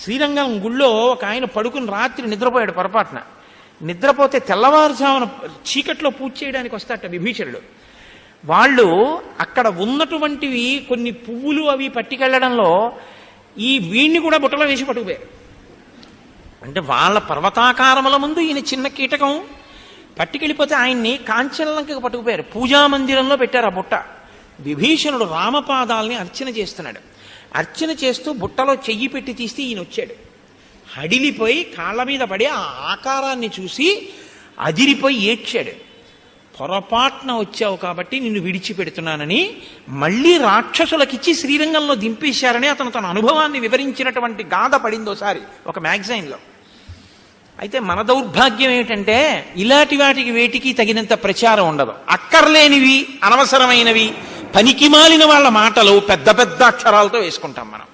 శ్రీరంగం గుళ్ళో ఒక ఆయన పడుకుని రాత్రి నిద్రపోయాడు పొరపాటున. నిద్రపోతే తెల్లవారుజామున చీకట్లో పూజ చేయడానికి వస్తాట విభీషణుడు. వాళ్ళు అక్కడ ఉన్నటువంటివి కొన్ని పువ్వులు అవి పట్టుకెళ్లడంలో ఈ వీణ్ణి కూడా బుట్టలో వేసి పట్టుకుపోయారు. అంటే వాళ్ళ పర్వతాకారముల ముందు ఈయన చిన్న కీటకం పట్టుకెళ్ళిపోతే ఆయన్ని కాంచనలంకకు పట్టుకుపోయారు. పూజామందిరంలో పెట్టారు ఆ బుట్ట. విభీషణుడు రామపాదాలని అర్చన చేస్తున్నాడు. అర్చన చేస్తూ బుట్టలో చెయ్యి పెట్టి తీస్తే ఈయన వచ్చాడు. హడిలిపోయి కాళ్ళ మీద పడి ఆ ఆకారాన్ని చూసి అదిరిపోయి ఏడ్చాడు. పొరపాటున వచ్చావు కాబట్టి నిన్ను విడిచిపెడుతున్నానని మళ్ళీ రాక్షసులకిచ్చి శ్రీరంగంలో దింపేశారని అతను తన అనుభవాన్ని వివరించినటువంటి గాథ పడిందోసారి ఒక మ్యాగజైన్లో. అయితే మన దౌర్భాగ్యం ఏమిటంటే ఇలాంటి వాటికి వేటికి తగినంత ప్రచారం ఉండదు. అక్కర్లేనివి, అనవసరమైనవి, పనికిమాలిన వాళ్ళ మాటలు పెద్ద పెద్ద అక్షరాలతో వేసుకుంటాం మనం.